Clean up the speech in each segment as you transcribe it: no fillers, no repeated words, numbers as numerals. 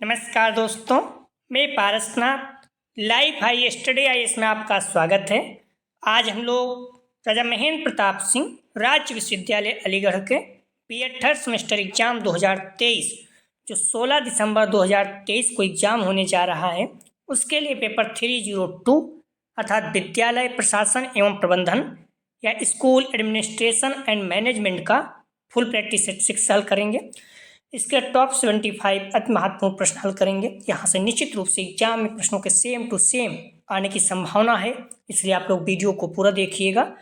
नमस्कार दोस्तों, मैं Parasnath live high study IAS में आपका स्वागत है। आज हम लोग राजा महेंद्र प्रताप सिंह राज्य विश्वविद्यालय अलीगढ़ के बीएड थर्ड सेमेस्टर एग्जाम 2023 जो 16 दिसंबर 2023 को एग्जाम होने जा रहा है, उसके लिए पेपर 302 अर्थात विद्यालय प्रशासन एवं प्रबंधन या स्कूल एडमिनिस्ट्रेशन एंड मैनेजमेंट का फुल प्रैक्टिस सेट 6 हल करेंगे। इसके टॉप 75 अति महत्वपूर्ण प्रश्न हल करेंगे। यहाँ से निश्चित रूप से एग्जाम में प्रश्नों के सेम टू सेम आने की संभावना है, इसलिए आप लोग वीडियो को पूरा देखिएगा।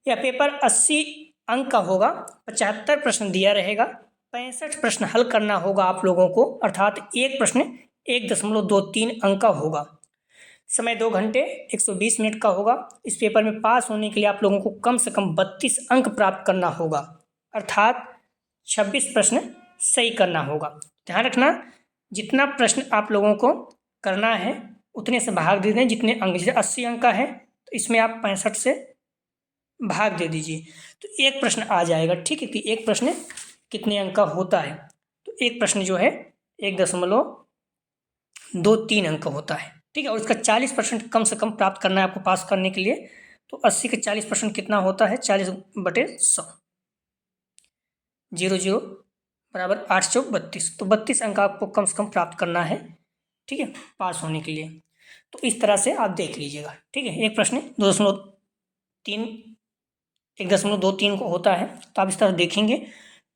यह पेपर 80 अंक का होगा, 75 प्रश्न दिया रहेगा, 65 प्रश्न हल करना होगा आप लोगों को, अर्थात एक प्रश्न 1.23 अंक का होगा। समय 2 घंटे 120 मिनट का होगा। इस पेपर में पास होने के लिए आप लोगों को कम से कम 32 अंक प्राप्त करना होगा, अर्थात 26 प्रश्न सही करना होगा। ध्यान रखना, जितना प्रश्न आप लोगों को करना है उतने से भाग दे दें जितने अंक। जैसे 80 अंक का है तो इसमें आप 65 से भाग दे दीजिए तो एक प्रश्न आ जाएगा। ठीक है, कि एक प्रश्न कितने अंक का होता है, तो एक प्रश्न जो है 1.23 अंक होता है। ठीक है, और इसका 40% कम से कम प्राप्त करना है आपको पास करने के लिए। तो 80 के 40% कितना होता है? 40/100, 0 बराबर 8 चौक 32। तो 32 अंक आपको कम से कम प्राप्त करना है, ठीक है, पास होने के लिए। तो इस तरह से आप देख लीजिएगा। ठीक है, एक प्रश्न 1.23 को होता है, तो आप इस तरह देखेंगे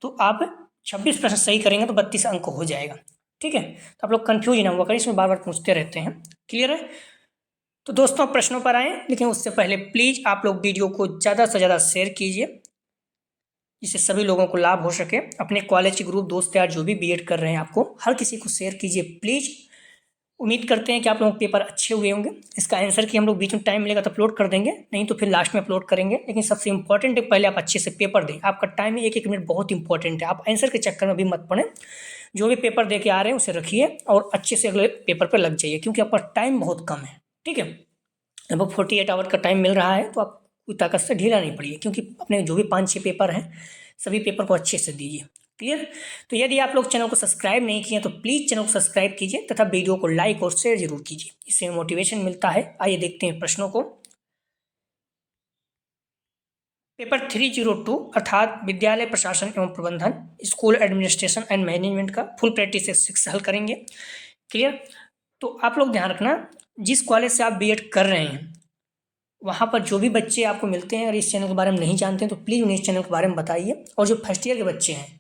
तो आप 26 प्रश्न सही करेंगे तो 32 अंक हो जाएगा। ठीक है, तो आप लोग कन्फ्यूज ना हुआ करें, इसमें बार बार पूछते रहते हैं। क्लियर है? तो दोस्तों प्रश्नों पर आए, लेकिन उससे पहले प्लीज़ आप लोग वीडियो को ज़्यादा से ज़्यादा शेयर कीजिए जिससे सभी लोगों को लाभ हो सके। अपने कॉलेज के ग्रुप दोस्त यार जो भी बीएड कर रहे हैं, आपको हर किसी को शेयर कीजिए प्लीज़। उम्मीद करते हैं कि आप लोगों के पेपर अच्छे हुए होंगे। इसका आंसर की हम लोग बीच में टाइम मिलेगा तो अपलोड कर देंगे, नहीं तो फिर लास्ट में अपलोड करेंगे। लेकिन सबसे इंपॉर्टेंट है पहले आप अच्छे से पेपर दें। आपका टाइम 1-1 मिनट बहुत इंपॉर्टेंट है। आप आंसर के चक्कर में भी मत पड़ें। जो भी पेपर दे के आ रहे हैं उसे रखिए और अच्छे से अगले पेपर पर लग जाइए, क्योंकि आपका टाइम बहुत कम है। ठीक है, लगभग 48 आवर का टाइम मिल रहा है, तो आप कोई ताकत से ढीला नहीं पड़िए, क्योंकि अपने जो भी 5-6 पेपर हैं सभी पेपर को अच्छे से दीजिए। क्लियर? तो यदि आप लोग चैनल को सब्सक्राइब नहीं किए तो प्लीज़ चैनल को सब्सक्राइब कीजिए तथा वीडियो को लाइक और शेयर जरूर कीजिए, इससे मोटिवेशन मिलता है। आइए देखते हैं प्रश्नों को। पेपर 302 अर्थात विद्यालय प्रशासन एवं प्रबंधन, स्कूल एडमिनिस्ट्रेशन एंड मैनेजमेंट का फुल प्रैक्टिस 6 हल करेंगे। क्लियर? तो आप लोग ध्यान रखना, जिस कॉलेज से आप बीएड कर रहे हैं वहाँ पर जो भी बच्चे आपको मिलते हैं और इस चैनल के बारे में नहीं जानते हैं तो प्लीज़ उन्हें इस चैनल के बारे में बताइए। और जो फर्स्ट ईयर के बच्चे हैं,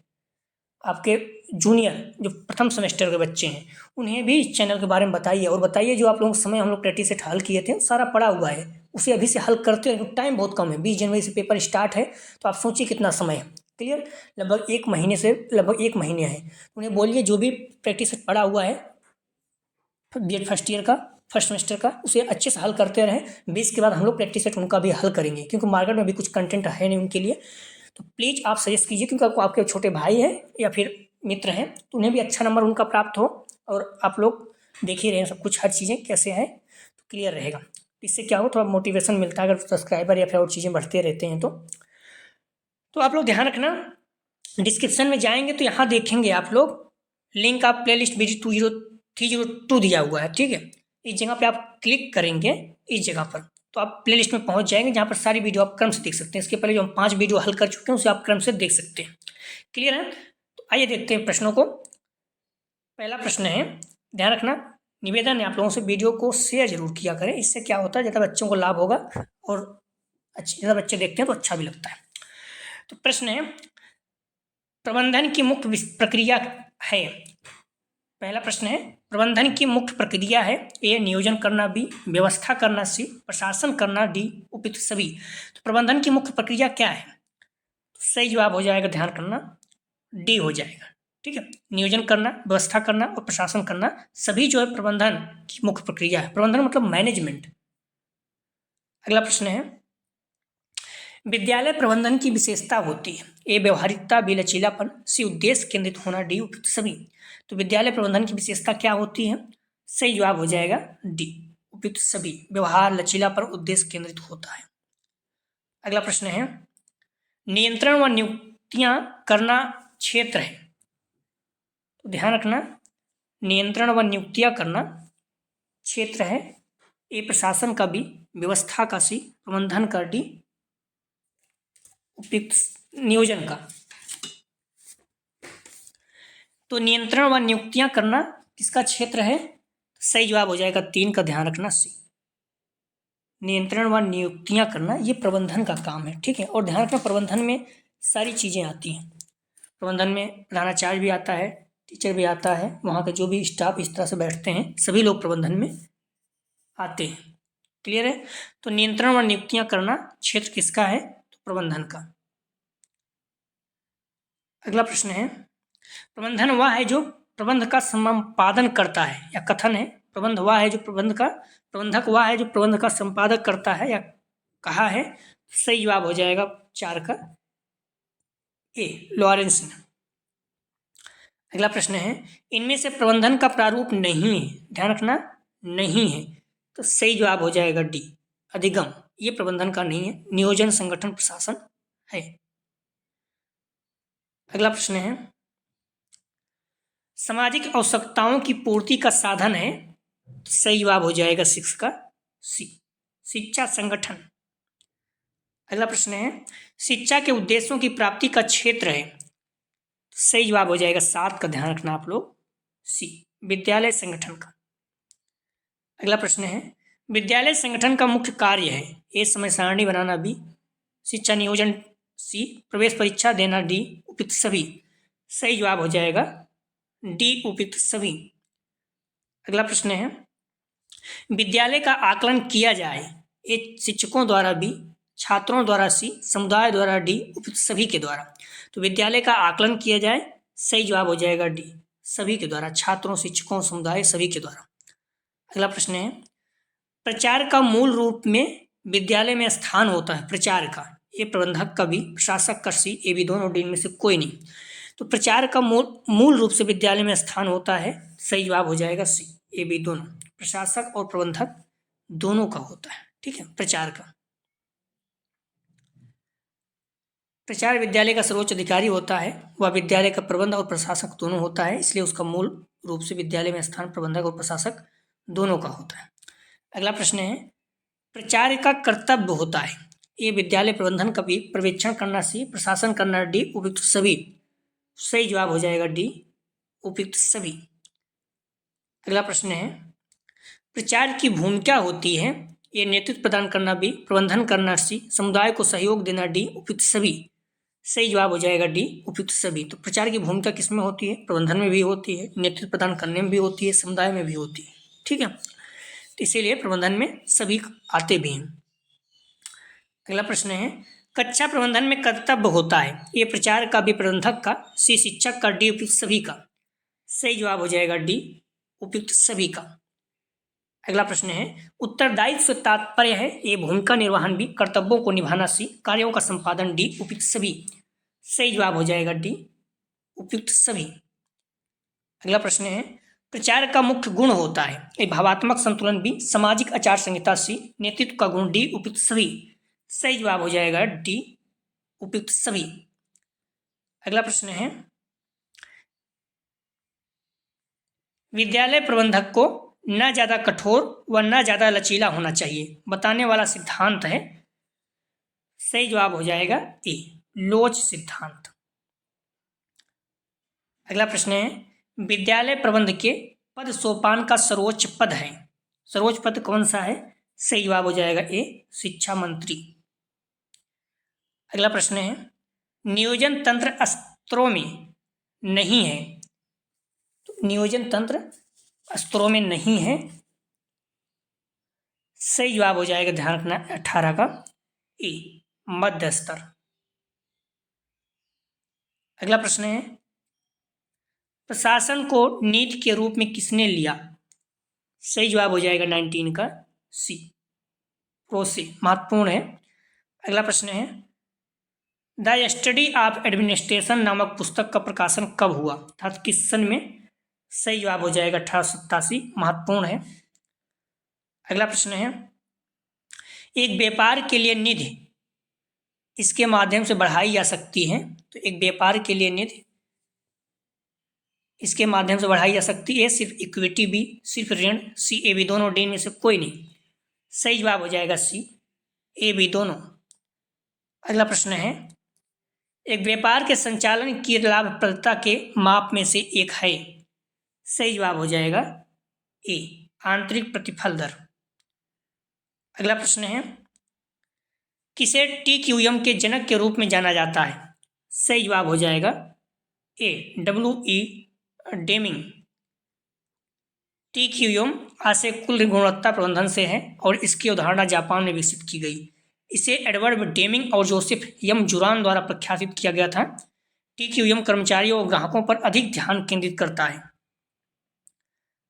आपके जूनियर जो प्रथम सेमेस्टर के बच्चे हैं, उन्हें भी इस चैनल के बारे में बताइए। और बताइए जो आप लोगों के समय हम लोग प्रैक्टिस सेट हल किए थे सारा पड़ा हुआ है, उसे अभी से हल करते हैं। टाइम बहुत कम है, 20 जनवरी से पेपर स्टार्ट है, तो आप सोचिए कितना समय है। क्लियर? लगभग 1 महीने है। उन्हें बोलिए जो भी प्रैक्टिस सेट पड़ा हुआ है बीएड फर्स्ट ईयर का, फर्स्ट सेमेस्टर का, उसे अच्छे से हल करते रहें। 20 के बाद हम लोग प्रैक्टिस सेट उनका भी हल करेंगे, क्योंकि मार्केट में भी कुछ कंटेंट है नहीं उनके लिए। तो प्लीज़ आप सजेस्ट कीजिए, क्योंकि आपको आपके छोटे भाई हैं या फिर मित्र हैं तो उन्हें भी अच्छा नंबर उनका प्राप्त हो। और आप लोग देख ही रहे हैं सब कुछ, हर चीज़ें कैसे हैं, तो क्लियर रहेगा। इससे क्या हो, थोड़ा मोटिवेशन मिलता है अगर सब्सक्राइबर या फिर और चीज़ें बढ़ते रहते हैं तो आप लोग ध्यान रखना। डिस्क्रिप्शन में जाएंगे तो यहाँ देखेंगे आप लोग लिंक, आप प्लेलिस्ट बीजी 302 दिया हुआ है। ठीक है, इस जगह पे आप क्लिक करेंगे, इस जगह पर तो आप प्लेलिस्ट में पहुंच जाएंगे, जहाँ पर सारी वीडियो आप क्रम से देख सकते हैं। इसके पहले जो हम 5 वीडियो हल कर चुके हैं उसे आप क्रम से देख सकते हैं। क्लियर है? तो आइए देखते हैं प्रश्नों को। पहला प्रश्न है, ध्यान रखना, निवेदन है आप लोगों से वीडियो को शेयर जरूर किया करें। इससे क्या होता है, ज़्यादा बच्चों को लाभ होगा और ज़्यादा बच्चे देखते हैं तो अच्छा भी लगता है। तो प्रश्न है, प्रबंधन की मुख्य प्रक्रिया है। पहला प्रश्न है, प्रबंधन की मुख्य प्रक्रिया है। ए नियोजन करना, बी व्यवस्था करना, सी प्रशासन करना, डी उपयुक्त सभी। तो प्रबंधन की मुख्य प्रक्रिया क्या है? तो सही जवाब हो जाएगा, ध्यान करना, डी हो जाएगा। ठीक है, नियोजन करना, व्यवस्था करना और प्रशासन करना सभी जो है प्रबंधन की मुख्य प्रक्रिया है। प्रबंधन मतलब मैनेजमेंट। अगला प्रश्न है, विद्यालय प्रबंधन की विशेषता होती है। ए व्यवहारिकता, बी लचीलापन, सी उद्देश्य केंद्रित होना, डी उपयुक्त सभी। तो विद्यालय प्रबंधन की विशेषता क्या होती है? सही जवाब हो जाएगा डी उपयुक्त सभी। व्यवहार, लचीलापन, उद्देश्य केंद्रित होता है। अगला प्रश्न है, नियंत्रण व नियुक्तियां करना क्षेत्र है। तो ध्यान रखना, नियंत्रण व नियुक्तियां करना। क्षेत्र है ए प्रशासन का, बी व्यवस्था का, सी प्रबंधन का, डी उपयुक्त नियोजन का। तो नियंत्रण व नियुक्तियां करना किसका क्षेत्र है? सही जवाब हो जाएगा 3 का, ध्यान रखना सी। नियंत्रण व नियुक्तियां करना ये प्रबंधन का काम है, ठीक है। और ध्यान रखना प्रबंधन में सारी चीजें आती हैं। प्रबंधन में प्रधानाचार्य भी आता है, टीचर भी आता है, वहाँ के जो भी स्टाफ इस तरह से बैठते हैं सभी लोग प्रबंधन में आते हैं। क्लियर है? तो नियंत्रण व नियुक्तियां करना क्षेत्र किसका है? तो प्रबंधन का। अगला प्रश्न है, प्रबंधन वह है जो प्रबंध का संपादन करता है, या कथन है प्रबंध वह है जो प्रबंधक वह है जो प्रबंध का संपादक करता है, या कहा है। सही जवाब हो जाएगा 4 का ए, लॉरेंस ने। अगला प्रश्न है, इनमें से प्रबंधन का प्रारूप नहीं है, ध्यान रखना नहीं है, तो सही जवाब हो जाएगा डी, अधिगम। ये प्रबंधन का नहीं है, नियोजन, संगठन, प्रशासन है। अगला प्रश्न है, सामाजिक आवश्यकताओं की पूर्ति का साधन है, तो सही जवाब हो जाएगा 6 का सी, शिक्षा संगठन। अगला प्रश्न है, शिक्षा के उद्देश्यों की प्राप्ति का क्षेत्र है, तो सही जवाब हो जाएगा 7 का, ध्यान रखना आप लोग सी, विद्यालय संगठन का। अगला प्रश्न है, विद्यालय संगठन का मुख्य कार्य है, ए समय सारणी बनाना, बी शिक्षा नियोजन, सी प्रवेश परीक्षा देना, डी उपयुक्त सभी। सही जवाब हो जाएगा डी, उपयुक्त सभी। अगला प्रश्न है, विद्यालय का आकलन किया जाए, ए शिक्षकों द्वारा, बी छात्रों द्वारा, सी समुदाय द्वारा, डी उपयुक्त सभी के द्वारा। तो विद्यालय का आकलन किया जाए, सही जवाब हो जाएगा डी, सभी के द्वारा, छात्रों, शिक्षकों, समुदाय, सभी के द्वारा। अगला प्रश्न है, प्रचार का मूल रूप में विद्यालय में स्थान होता है, प्रचार का, ये प्रबंधक का, बी प्रशासक का, सी ए बी दोनों, डी में से कोई नहीं। तो प्रचार का मूल रूप से विद्यालय में स्थान होता है, सही जवाब हो जाएगा सी ए बी दोनों, प्रशासक और प्रबंधक दोनों का होता है, ठीक है। प्रचार का, प्रचार विद्यालय का सर्वोच्च अधिकारी होता है, वह विद्यालय का प्रबंध और प्रशासक दोनों होता है, इसलिए उसका मूल रूप से विद्यालय में स्थान प्रबंधक और प्रशासक दोनों का होता है। अगला प्रश्न है, प्रचार का कर्तव्य होता है, ये विद्यालय प्रबंधन का, भी पर्यवेक्षण करना, सी प्रशासन करना, डी उपयुक्त सभी। सही जवाब हो जाएगा डी, उपयुक्त सभी। अगला प्रश्न है, प्रचार की भूमिका होती है, ये नेतृत्व प्रदान करना, बी प्रबंधन करना, सी समुदाय को सहयोग देना, डी उपयुक्त सभी। सही जवाब हो जाएगा डी, उपयुक्त सभी। तो प्रचार की भूमिका किसमें होती है? प्रबंधन में भी होती है, नेतृत्व प्रदान करने में भी होती है, समुदाय में भी होती है, ठीक है। तो इसीलिए प्रबंधन में सभी आते भी हैं। अगला प्रश्न है, कक्षा प्रबंधन में कर्तव्य होता है, ये प्रचार का, भी प्रबंधक का, सी शिक्षक का, डी उपयुक्त सभी का। सही जवाब हो जाएगा डी, उपयुक्त सभी का। अगला प्रश्न है, उत्तरदायित्व से तात्पर्य है, ये भूमिका निर्वहन, भी कर्तव्यों को निभाना, सी कार्यों का संपादन, डी उपयुक्त सभी। सही जवाब हो जाएगा डी, उपयुक्त सभी। अगला प्रश्न है, प्रचार का मुख्य गुण होता है, ये भावात्मक संतुलन, बी सामाजिक आचार संहिता, सी नेतृत्व का गुण, डी उपयुक्त सभी। सही जवाब हो जाएगा डी, उपयुक्त सभी। अगला प्रश्न है, विद्यालय प्रबंधक को न ज्यादा कठोर व न ज्यादा लचीला होना चाहिए, बताने वाला सिद्धांत है। सही जवाब हो जाएगा ए, लोच सिद्धांत। अगला प्रश्न है, विद्यालय प्रबंध के पद सोपान का सर्वोच्च पद है, सर्वोच्च पद कौन सा है? सही जवाब हो जाएगा ए, शिक्षा मंत्री। अगला प्रश्न है, नियोजन तंत्र अस्त्रों में नहीं है, तो नियोजन तंत्र अस्त्रों में नहीं है, सही जवाब हो जाएगा, ध्यान रखना 18 का ए, मध्य स्तर। अगला प्रश्न है, प्रशासन को नीति के रूप में किसने लिया? सही जवाब हो जाएगा 19 का सी, क्रोसे, महत्वपूर्ण है। अगला प्रश्न है, द स्टडी ऑफ एडमिनिस्ट्रेशन नामक पुस्तक का प्रकाशन कब हुआ, अर्थात किस सन में? सही जवाब हो जाएगा 1887, महत्वपूर्ण है। अगला प्रश्न है, एक व्यापार के लिए निधि इसके माध्यम से बढ़ाई जा सकती है, तो एक व्यापार के लिए निधि इसके माध्यम से बढ़ाई जा सकती है। सिर्फ इक्विटी बी, सिर्फ ऋण सी, ए बी दोनों, डी में से कोई नहीं। सही जवाब हो जाएगा सी, ए बी दोनों। अगला प्रश्न है, एक व्यापार के संचालन की लाभप्रदता के माप में से एक है। सही जवाब हो जाएगा ए, आंतरिक प्रतिफल दर। अगला प्रश्न है, किसे टीक्यूएम के जनक के रूप में जाना जाता है। सही जवाब हो जाएगा ए, डब्ल्यू.ई. डेमिंग। टीक्यूएम आशय कुल गुणवत्ता प्रबंधन से है और इसकी अवधारणा जापान में विकसित की गई। इसे एडवर्ड डेमिंग और जोसेफ यम जुरान द्वारा प्रख्यापित किया गया था। टीक्यूएम कर्मचारियों और ग्राहकों पर अधिक ध्यान केंद्रित करता है।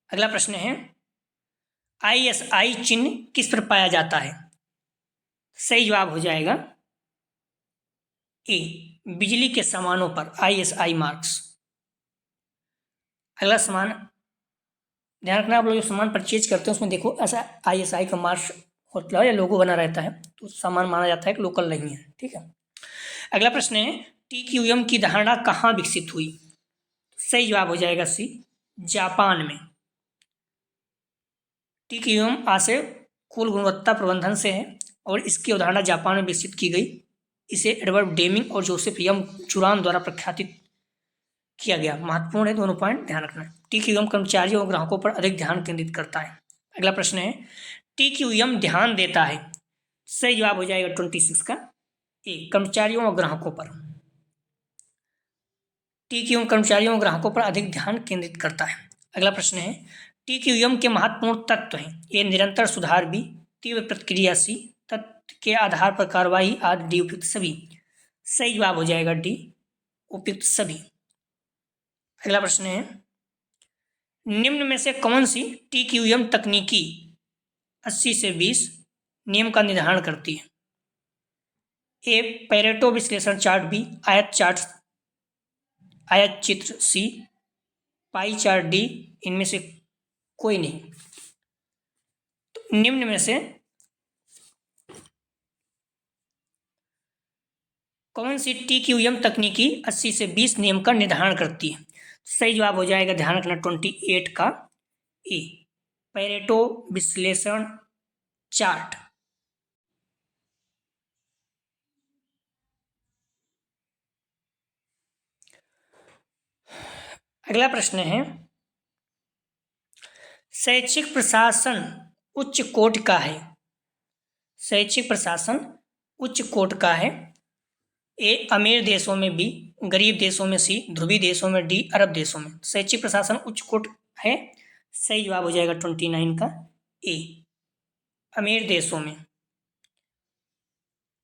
अगला प्रश्न है, आईएसआई चिन्ह किस पर पाया जाता है। सही जवाब हो जाएगा ए, बिजली के सामानों पर आईएसआई मार्क्स। अगला सामान, ध्यान रखना आप लोग जो सामान परचेज करते हैं उसमें देखो ऐसा आईएसआई का मार्क्स होता है या लोगो बना रहता है, तो सामान माना जाता है कि लोकल नहीं है। ठीक है। अगला प्रश्न है, टीक्यूएम की धारणा कहाँ विकसित हुई। सही जवाब हो जाएगा सी, जापान में। टीक्यूएम आशय कुल गुणवत्ता प्रबंधन से है और इसकी अवधारणा जापान में विकसित की गई। इसे एडवर्ड डेमिंग और जोसेफ यम जुरान द्वारा प्रख्यापित किया गया। महत्वपूर्ण है, दोनों पॉइंट ध्यान रखना। टीक्यूएम कर्मचारियों और ग्राहकों पर अधिक ध्यान केंद्रित करता है। अगला प्रश्न है, टीक्यूएम ध्यान देता है। सही जवाब हो जाएगा 26 का ए, कर्मचारियों और ग्राहकों पर। टीक्यूएम कर्मचारियों और ग्राहकों पर अधिक ध्यान केंद्रित करता है। अगला प्रश्न है, टीक्यूएम के महत्वपूर्ण तत्व हैं। ये निरंतर सुधार भी, तीव्र प्रतिक्रियाशील, तथ्य के आधार पर कार्रवाई आदि, डी उपयुक्त सभी। सही जवाब हो जाएगा डी, उपयुक्त सभी। अगला प्रश्न है, निम्न में से कौन सी टीक्यूएम तकनीकी 80 से 20 नियम का निर्धारण करती है। ए, पेरेटो विश्लेषण चार्ट, बी, आयत चित्र, सी, पाई चार्ट, डी, इनमें से कोई नहीं। तो निम्न में से कौन सी टीक्यूएम तकनीकी 80 से 20 नियम का निर्धारण करती है। सही जवाब हो जाएगा, ध्यान रखना 28 का ए, पेरेटो विश्लेषण चार्ट। अगला प्रश्न है, शैक्षिक प्रशासन उच्च कोटि का है। शैक्षिक प्रशासन उच्च कोटि का है। ए, अमीर देशों में, बी, गरीब देशों में, सी, ध्रुवीय देशों में, डी, अरब देशों में। शैक्षिक प्रशासन उच्च कोटि है। सही जवाब हो जाएगा 29 का ए, अमीर देशों में।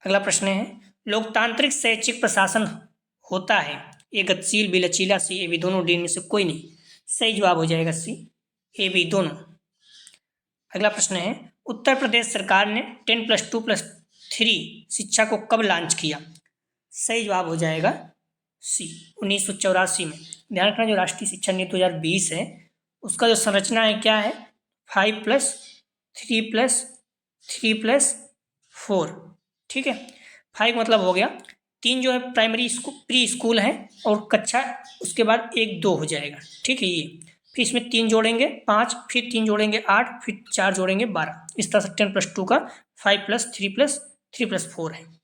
अगला प्रश्न है, लोकतांत्रिक शैक्षिक प्रशासन होता है। ए, गतिशील, बी, लचीला, सी, ए, बी दोनों, डी में से कोई नहीं। सही जवाब हो जाएगा सी, ए, बी दोनों। अगला प्रश्न है, उत्तर प्रदेश सरकार ने 10+2+3 शिक्षा को कब लॉन्च किया। सही जवाब हो जाएगा सी, 1984 में। ध्यान रखना, जो राष्ट्रीय शिक्षा नीति 2020 है उसका जो संरचना है क्या है, 5+3+3+4। ठीक है, 5 मतलब हो गया 3 जो है प्राइमरी स्कूल, प्री स्कूल है, और कक्षा उसके बाद 1-2 हो जाएगा। ठीक है, ये फिर इसमें 3 जोड़ेंगे 5, फिर 3 जोड़ेंगे 8, फिर 4 जोड़ेंगे 12। इस तरह से 10+2 का 5+3+3+4 है।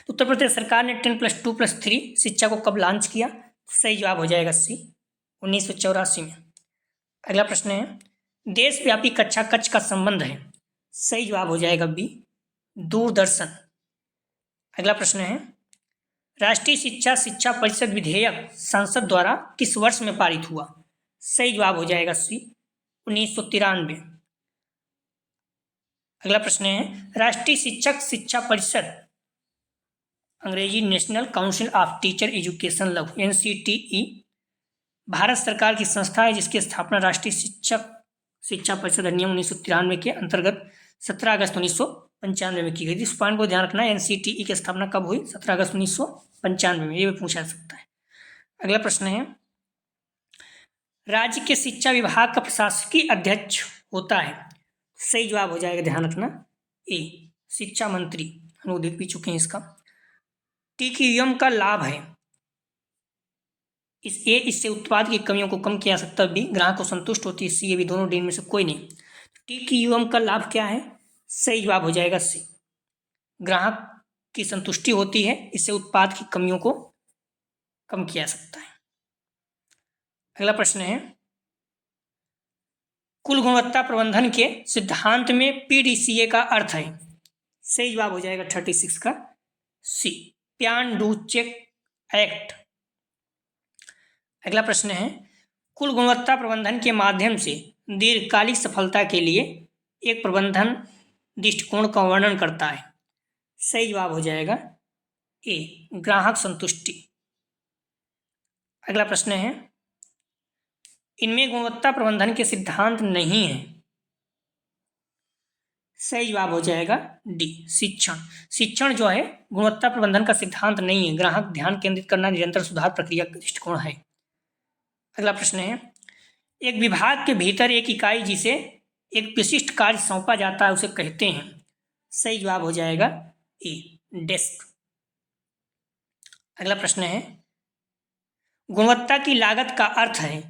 तो उत्तर प्रदेश सरकार ने 10+2+3 शिक्षा को कब लॉन्च किया। सही जवाब हो जाएगा सी, 1984 में। अगला प्रश्न है, देशव्यापी कक्षा कक्ष का संबंध है। सही जवाब हो जाएगा बी, दूरदर्शन। अगला प्रश्न है, राष्ट्रीय शिक्षा परिषद विधेयक संसद द्वारा किस वर्ष में पारित हुआ। सही जवाब हो जाएगा सी, 1993। अगला प्रश्न है, राष्ट्रीय शिक्षा परिषद, अंग्रेजी national council of teacher education लघु, NCTE, भारत सरकार की संस्था है जिसकी स्थापना राष्ट्रीय शिक्षा परिषद अधिनियम 1993 के अंतर्गत 17 अगस्त 1995 में की गई थी। इस पॉइंट को ध्यान रखना है, NCTE की स्थापना कब हुई, 17 अगस्त 1995 में, ये भी पूछा जा सकता है। अगला प्रश्न है, राज्य के शिक्षा विभाग का प्रशासकीय अध्यक्ष होता है। सही जवाब हो जाएगा, ध्यान रखना ए, शिक्षा मंत्री। हम लोग देख भी चुके हैं इसका। टीक्यूएम का लाभ है। इससे उत्पाद की कमियों को कम किया जा सकता है। बी, ग्राहक को संतुष्ट होती है। सी, ये भी दोनों डी में से कोई नहीं। टी की यूएम का लाभ क्या है? सही जवाब हो जाएगा सी, ग्राहक की संतुष्टि होती है, इससे उत्पाद की कमियों को कम किया जा सकता है। अगला प्रश्न है, कुल गुणवत्ता प्रबंधन के सिद्धांत में पीडीसीए का अर्थ है। सही जवाब हो जाएगा 36 का सी, प्लान डू चेक एक्ट। अगला प्रश्न है, कुल गुणवत्ता प्रबंधन के माध्यम से दीर्घकालिक सफलता के लिए एक प्रबंधन दृष्टिकोण का वर्णन करता है। सही जवाब हो जाएगा ए, ग्राहक संतुष्टि। अगला प्रश्न है, इनमें गुणवत्ता प्रबंधन के सिद्धांत नहीं है। सही जवाब हो जाएगा डी, शिक्षण। शिक्षण जो है गुणवत्ता प्रबंधन का सिद्धांत नहीं है, ग्राहक ध्यान केंद्रित करना, निरंतर सुधार प्रक्रिया का दृष्टिकोण है। अगला प्रश्न है, एक विभाग के भीतर एक इकाई जिसे एक विशिष्ट कार्य सौंपा जाता है उसे कहते हैं। सही जवाब हो जाएगा ए, डेस्क। अगला प्रश्न है, गुणवत्ता की लागत का अर्थ है।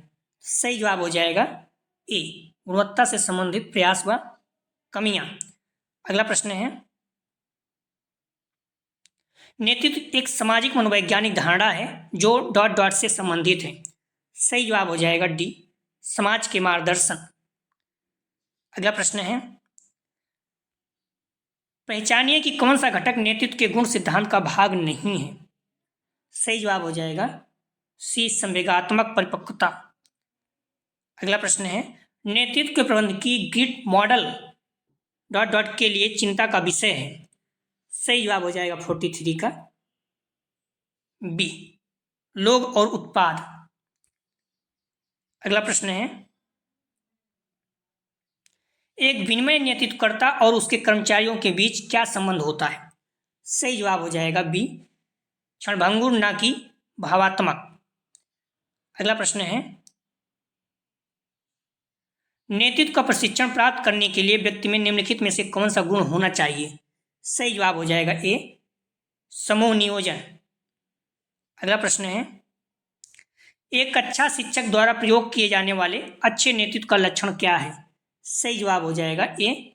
सही जवाब हो जाएगा ए, गुणवत्ता से संबंधित प्रयास व कमियां। अगला प्रश्न है, नेतृत्व एक सामाजिक मनोवैज्ञानिक धारणा है जो डॉट डॉट से संबंधित है। सही जवाब हो जाएगा डी, समाज के मार्गदर्शन। अगला प्रश्न है, पहचानिए कि कौन सा घटक नेतृत्व के गुण सिद्धांत का भाग नहीं है। सही जवाब हो जाएगा सी, संवेगात्मक परिपक्वता। अगला प्रश्न है, नेतृत्व के प्रबंध की ग्रिड मॉडल डॉट डॉट के लिए चिंता का विषय है। सही जवाब हो जाएगा 43 का बी, लोग और उत्पाद। अगला प्रश्न है, एक विनिमय नेतृत्वकर्ता और उसके कर्मचारियों के बीच क्या संबंध होता है। सही जवाब हो जाएगा बी, क्षणभंगुर ना कि भावात्मक। अगला प्रश्न है, नेतृत्व का प्रशिक्षण प्राप्त करने के लिए व्यक्ति में निम्नलिखित में से कौन सा गुण होना चाहिए। सही जवाब हो जाएगा ए, समूह नियोजन। अगला प्रश्न है, एक अच्छा शिक्षक द्वारा प्रयोग किए जाने वाले अच्छे नेतृत्व का लक्षण क्या है। सही जवाब हो जाएगा ए,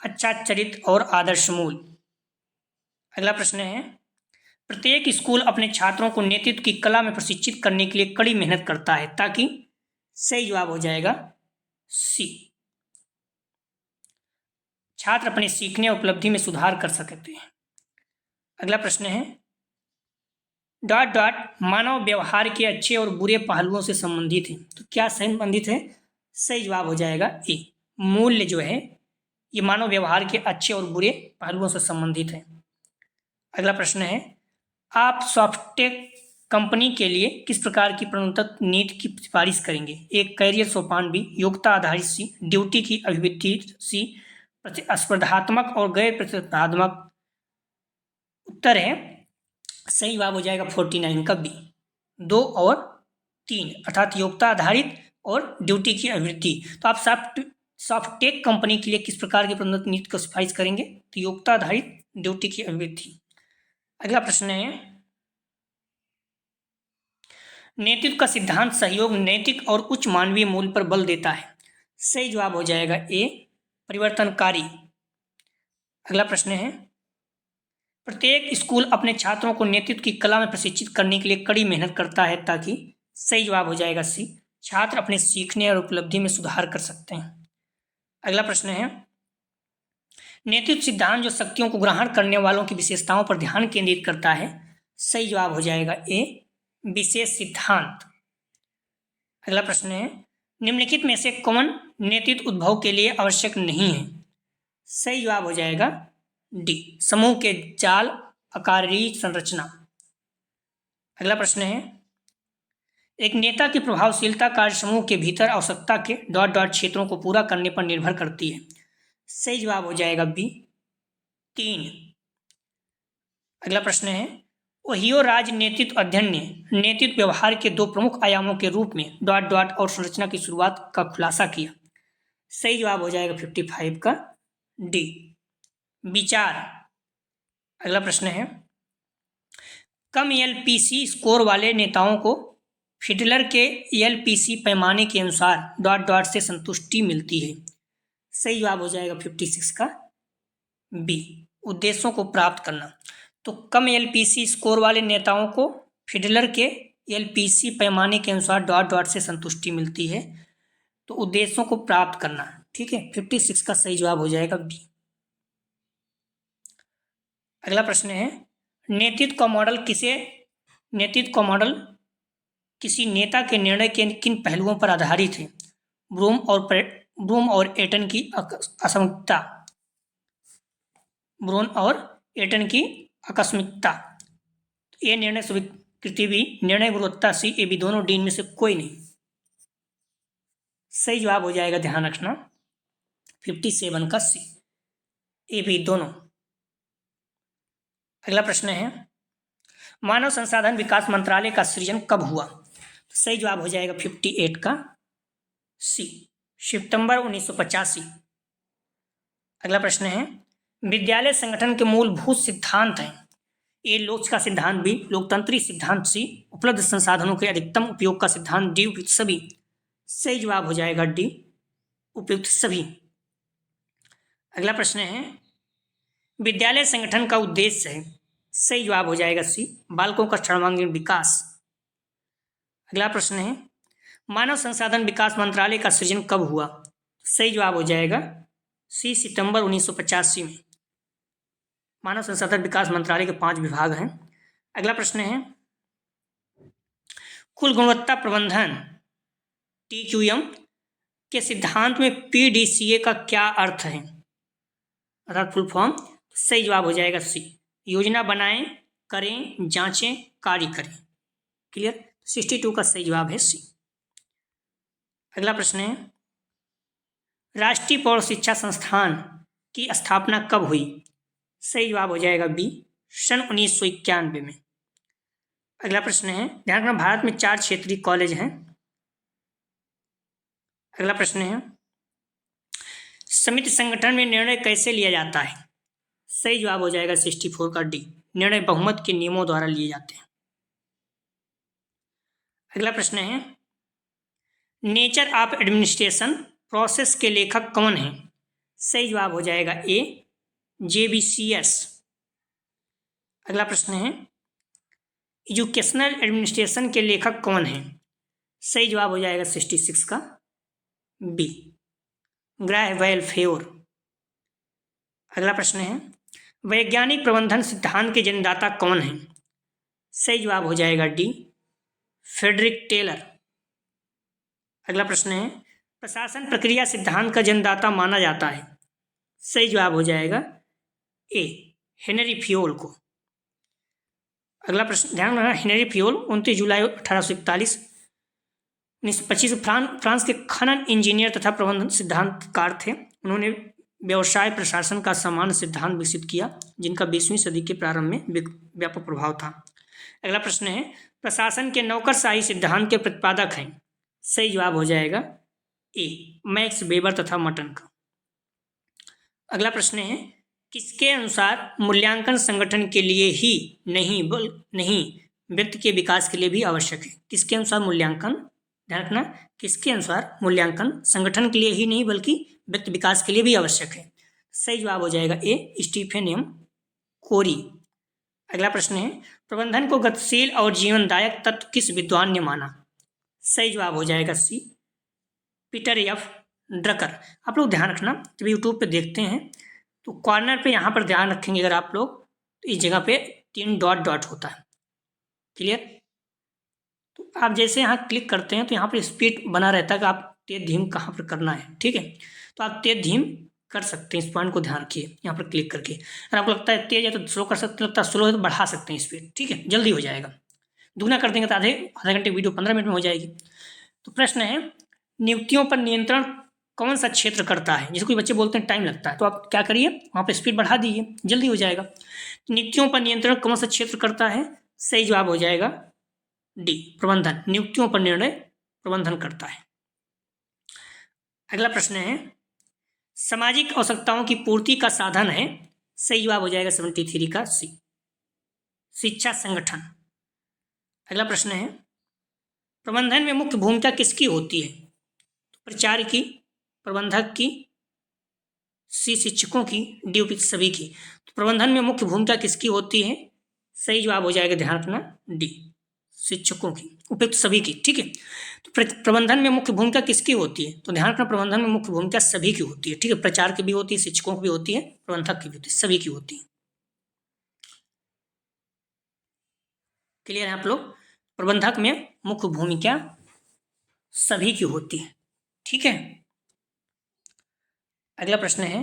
अच्छा चरित्र और आदर्श मूल। अगला प्रश्न है, प्रत्येक स्कूल अपने छात्रों को नेतृत्व की कला में प्रशिक्षित करने के लिए कड़ी मेहनत करता है ताकि। सही जवाब हो जाएगा सी, छात्र अपने सीखने और उपलब्धि में सुधार कर सकते हैं। अगला प्रश्न है, डॉट डॉट मानव व्यवहार के अच्छे और बुरे पहलुओं से संबंधित है। तो क्या संबंधित है? सही जवाब हो जाएगा ए, मूल्य जो है ये मानव व्यवहार के अच्छे और बुरे पहलुओं से संबंधित है। अगला प्रश्न है, आप सॉफ्टटेक कंपनी के लिए किस प्रकार की प्रोन्नत नीति की सिफारिश करेंगे। एक, कैरियर सोपान। बी, योग्यता आधारित। सी, ड्यूटी की अभिवृद्धि। सी, प्रतिस्पर्धात्मक और गैर प्रतिस्पर्धात्मक। उत्तर है सही जवाब हो जाएगा 49 का बी, 2 और 3 अर्थात योग्यता आधारित और ड्यूटी की अभिवृद्धि। तो आप सॉफ्टटेक कंपनी के लिए किस प्रकार की प्रोन्नत नीति को सिफारिश करेंगे। तो योग्यता आधारित, ड्यूटी की अभिवृद्धि। अगला प्रश्न है, नेतृत्व का सिद्धांत सहयोग, नैतिक और उच्च मानवीय मूल्य पर बल देता है। सही जवाब हो जाएगा ए, परिवर्तनकारी। अगला प्रश्न है, प्रत्येक स्कूल अपने छात्रों को नेतृत्व की कला में प्रशिक्षित करने के लिए कड़ी मेहनत करता है ताकि। सही जवाब हो जाएगा सी, छात्र अपने सीखने और उपलब्धि में सुधार कर सकते हैं। अगला प्रश्न है, नेतृत्व सिद्धांत जो शक्तियों को ग्रहण करने वालों की विशेषताओं पर ध्यान केंद्रित करता है। सही जवाब हो जाएगा ए, विशेष सिद्धांत। अगला प्रश्न है, निम्नलिखित में से कौन नेतृत्व उद्भव के लिए आवश्यक नहीं है। सही जवाब हो जाएगा डी, समूह के जाल, आकारीय संरचना। अगला प्रश्न है, एक नेता की प्रभावशीलता कार्य समूह के भीतर आवश्यकता के डॉट डॉट क्षेत्रों को पूरा करने पर निर्भर करती है। सही जवाब हो जाएगा बी, 3। अगला प्रश्न है, ओहियो राज्य नेतृत्व अध्ययन ने नेतृत्व व्यवहार के 2 प्रमुख आयामों के रूप में डॉट डॉट और संरचना की शुरुआत का खुलासा किया। सही जवाब हो जाएगा 55 का डी, विचार। अगला प्रश्न है, कम एलपीसी स्कोर वाले नेताओं को फिडलर के एलपीसी पैमाने के अनुसार डॉट डॉट से संतुष्टि मिलती है। सही जवाब हो जाएगा 56 का बी, उद्देश्यों को प्राप्त करना। तो कम एलपीसी स्कोर वाले नेताओं को फिडलर के एलपीसी पैमाने के अनुसार डॉट डॉट से संतुष्टि मिलती है, तो उद्देश्यों को प्राप्त करना। ठीक है, 56 का सही जवाब हो जाएगा बी। अगला प्रश्न है, नेतृत्व किसी नेता के निर्णय के किन पहलुओं पर आधारित है? ब्रूम और एटन की आकस्मिकता। ये निर्णय स्वीकृति भी, निर्णय गुणवत्ता सी, ए बी दोनों, डी में से कोई नहीं। सही जवाब हो जाएगा, ध्यान रखना, 57 का सी, ए बी दोनों। अगला प्रश्न है, मानव संसाधन विकास मंत्रालय का सृजन कब हुआ? सही जवाब हो जाएगा 58 का सी, सितंबर 1985। अगला प्रश्न है, विद्यालय संगठन के मूलभूत सिद्धांत हैं। ए लोच का सिद्धांत, बी लोकतंत्री सिद्धांत, सी उपलब्ध संसाधनों के अधिकतम उपयोग का सिद्धांत, डी उपयुक्त सभी। सही जवाब हो जाएगा डी, उपयुक्त सभी। अगला प्रश्न है, विद्यालय संगठन का उद्देश्य है। सही जवाब हो जाएगा सी, बालकों का सर्वांगीण विकास। अगला प्रश्न है, मानव संसाधन विकास मंत्रालय का सृजन कब हुआ? सही जवाब हो जाएगा सी, सितंबर 1985 में। मानव संसाधन विकास मंत्रालय के 5 विभाग हैं। अगला प्रश्न है, कुल गुणवत्ता प्रबंधन TQM के सिद्धांत में PDCA का क्या अर्थ है, अर्थात फुल फॉर्म? सही जवाब हो जाएगा सी, योजना बनाएं, करें, जांचें, कार्य करें। क्लियर, 62 का सही जवाब है सी। अगला प्रश्न है, राष्ट्रीय प्रौढ़ शिक्षा संस्थान की स्थापना कब हुई? सही जवाब हो जाएगा बी, सन 1991 में। अगला प्रश्न है, ध्यान रखना, भारत में 4 क्षेत्रीय कॉलेज हैं। अगला प्रश्न है, समिति संगठन में निर्णय कैसे लिया जाता है? सही जवाब हो जाएगा 64 का डी, निर्णय बहुमत के नियमों द्वारा लिए जाते हैं। अगला प्रश्न है, नेचर ऑफ एडमिनिस्ट्रेशन प्रोसेस के लेखक कौन हैं? सही जवाब हो जाएगा ए, JBCS। अगला प्रश्न है, एजुकेशनल एडमिनिस्ट्रेशन के लेखक कौन हैं? सही जवाब हो जाएगा 66 का बी, ग्राहवेल फेयोर। अगला प्रश्न है, वैज्ञानिक प्रबंधन सिद्धांत के जन्मदाता कौन हैं? सही जवाब हो जाएगा डी, फ्रेडरिक टेलर। अगला प्रश्न है, प्रशासन प्रक्रिया सिद्धांत का जन्मदाता माना जाता है। सही जवाब हो जाएगा ए, हेनरी फियोल को। अगला प्रश्न, ध्यान रखना, हेनरी फियोल 29 जुलाई 1841 1925 फ्रांस के खनन इंजीनियर तथा प्रबंधन सिद्धांतकार थे। उन्होंने व्यवसाय प्रशासन का सामान्य सिद्धांत विकसित किया, जिनका 20वीं सदी के प्रारंभ में व्यापक प्रभाव था। अगला प्रश्न है, प्रशासन के नौकरशाही सिद्धांत के प्रतिपादक हैं। सही जवाब हो जाएगा ए, मैक्स वेबर तथा मटन का। अगला प्रश्न है, किसके अनुसार मूल्यांकन संगठन के लिए ही नहीं व्यक्ति के विकास के लिए भी आवश्यक है? किसके अनुसार मूल्यांकन, ध्यान रखना, किसके अनुसार मूल्यांकन संगठन के लिए ही नहीं बल्कि व्यक्ति विकास के लिए भी आवश्यक है? सही जवाब हो जाएगा ए, स्टीफन एम कोरी। अगला प्रश्न है, प्रबंधन को गतिशील और जीवनदायक तत्व किस विद्वान ने माना? सही जवाब हो जाएगा सी, पीटर एफ ड्रकर। आप लोग ध्यान रखना, जब यूट्यूब पे देखते हैं तो कॉर्नर पे यहाँ पर ध्यान रखेंगे अगर आप लोग, तो इस जगह पे 3 डॉट डॉट होता है। क्लियर, तो आप जैसे यहाँ क्लिक करते हैं तो यहाँ पर स्पीड बना रहता है कि आप तेज धीम कहाँ पर करना है। ठीक है, तो आप तेज धीम कर सकते हैं, इस पॉइंट को ध्यान रखिए यहाँ पर क्लिक करके। अगर आपको लगता है तेज है तो स्लो कर सकते हैं, लगता है स्लो है तो बढ़ा सकते हैं स्पीड। ठीक है, जल्दी हो जाएगा। दुगना कर देंगे तो आधे घंटे वीडियो 15 मिनट में हो जाएगी। तो प्रश्न है, नियुक्तियों पर नियंत्रण कौन सा क्षेत्र करता है? जैसे कोई बच्चे बोलते हैं टाइम लगता है, तो आप क्या करिए, वहाँ पर स्पीड बढ़ा दीजिए, जल्दी हो जाएगा। नियुक्तियों पर नियंत्रण कौन सा क्षेत्र करता है? सही जवाब हो जाएगा डी, प्रबंधन। नियुक्तियों पर निर्णय प्रबंधन करता है। अगला प्रश्न है, सामाजिक आवश्यकताओं की पूर्ति का साधन है। सही जवाब हो जाएगा 73 का सी, शिक्षा संगठन। अगला प्रश्न है, प्रबंधन में मुख्य भूमिका किसकी होती है? प्रचार की, प्रबंधक की, सी शिक्षकों की, डी उपयुक्त सभी की। तो प्रबंधन में मुख्य भूमिका किसकी होती है? सही जवाब हो जाएगा, ध्यान रखना, डी शिक्षकों की, उपयुक्त सभी की। ठीक है, तो प्रबंधन में मुख्य भूमिका किसकी होती है? तो ध्यान रखना, प्रबंधन में मुख्य भूमिका सभी की होती है। ठीक है, प्रचार की भी होती है, शिक्षकों की भी होती है, प्रबंधक की भी होती है, सभी की होती है। क्लियर है आप लोग? प्रबंधक में मुख्य भूमिका सभी की होती है। ठीक है, अगला प्रश्न है,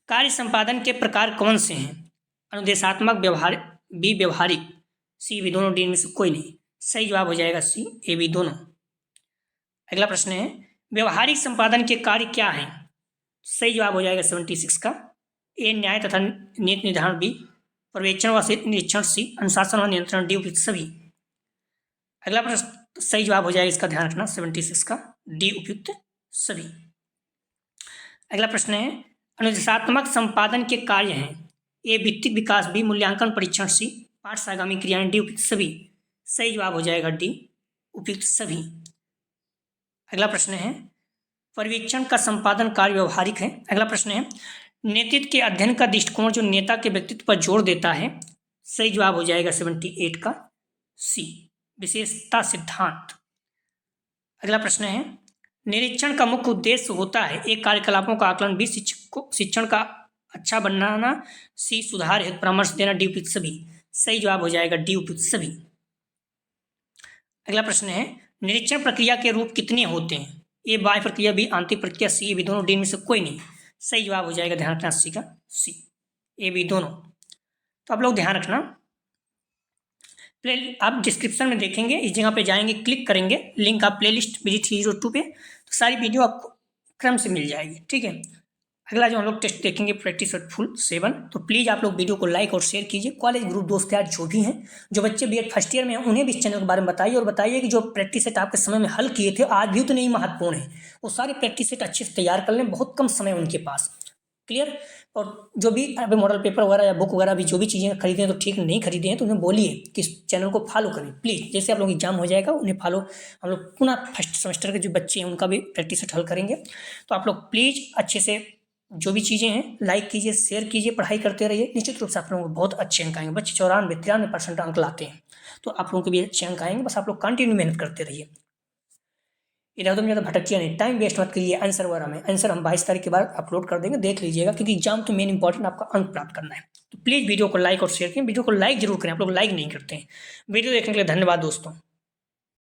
कार्य संपादन के प्रकार कौन से हैं? अनुदेशात्मक, व्यवहार, बी व्यवहारिक, सी भी दोनों, डी में से कोई नहीं। सही जवाब हो जाएगा सी, ए बी दोनों। अगला प्रश्न है, व्यवहारिक संपादन के कार्य क्या हैं? सही जवाब हो जाएगा 76 का, ए न्याय तथा नीति निर्धारण, बी पर्यवेक्षण व निरीक्षण, सी अनुशासन व नियंत्रण, डी उपयुक्त सभी। अगला प्रश्न सही जवाब हो जाएगा, इसका ध्यान रखना, 76 का, डी उपयुक्त सभी। अगला प्रश्न है, अनुदेशात्मक संपादन के कार्य हैं? ए वित्तीय विकास, बी मूल्यांकन परीक्षण, सी पाठ आगामी क्रियाएं, डी उपयुक्त सभी। सही जवाब हो जाएगा डी उपयुक्त सभी। अगला प्रश्न है, पर्यवेक्षण का संपादन कार्य व्यवहारिक है। अगला प्रश्न है, नेतृत्व के अध्ययन का दृष्टिकोण जो नेता के व्यक्तित्व पर जोर देता है। सही जवाब हो जाएगा 78 का, सी विशेषता सिद्धांत। अगला प्रश्न है, निरीक्षण का मुख्य उद्देश्य होता है? एक कार्यकलापों का आकलन, बी शिक्षण का अच्छा बनाना, सी सुधार हेतु परामर्श देना, डी उपयुक्त सभी। सही जवाब हो जाएगा डी उपयुक्त सभी। अगला प्रश्न है, निरीक्षण प्रक्रिया के रूप कितने होते हैं? ए बाह्य प्रक्रिया, बी आंतरिक प्रक्रिया, सी ए बी दोनों, डी में से कोई नहीं। सही जवाब हो जाएगा, ध्यान रखना, सी का, सी ए बी दोनों। तो आप लोग ध्यान रखना, आप डिस्क्रिप्शन में देखेंगे, इस जगह पे जाएंगे, क्लिक करेंगे, लिंक आप प्लेलिस्ट BG 302 पे, तो सारी वीडियो आपको क्रम से मिल जाएगी। ठीक है, अगला जो हम लोग टेस्ट देखेंगे प्रैक्टिस सेट फुल 7, तो प्लीज़ आप लोग वीडियो को लाइक और शेयर कीजिए। कॉलेज ग्रुप दोस्त यार जो भी हैं, जो बच्चे BEd फर्स्ट ईयर में हैं, उन्हें भी इस चैनल के बारे में बताइए, और बताइए कि जो प्रैक्टिस सेट आपके समय में हल किए थे, आज भी उतने ही महत्वपूर्ण है, वो सारे प्रैक्टिस सेट अच्छे से तैयार कर लें, बहुत कम समय उनके पास। क्लियर? और जो भी अभी मॉडल पेपर वगैरह या बुक वगैरह भी जो भी चीज़ें खरीदे हैं तो ठीक, नहीं खरीदे हैं तो उन्हें बोलिए कि इस चैनल को फॉलो करें प्लीज़। जैसे आप लोग एग्जाम हो जाएगा उन्हें फॉलो, हम लोग पुनः फर्स्ट सेमेस्टर के जो बच्चे हैं उनका भी प्रैक्टिस सेट हल करेंगे। तो आप लोग प्लीज़ अच्छे से जो भी चीज़ें हैं लाइक कीजिए, शेयर कीजिए, पढ़ाई करते रहिए, निश्चित रूप से आप लोगों को बहुत अच्छे अंक आएंगे। बच्चे 94-93% अंक लाते हैं, तो आप लोगों के भी अच्छे अंक आएंगे, बस आप लोग कंटिन्यू मेहनत करते रहिए। इधर उधर ज़्यादा भटकिए नहीं, टाइम वेस्ट मत करिए आंसर वगैरह में। आंसर हम 22 तारीख के बाद अपलोड कर देंगे, देख लीजिएगा, क्योंकि एग्जाम तो मेन इंपॉर्टेंट आपका अंक प्राप्त करना है। तो प्लीज़ वीडियो को लाइक और शेयर करें, वीडियो को लाइक जरूर करें, आप लोग लाइक नहीं करते हैं। वीडियो देखने के लिए धन्यवाद दोस्तों।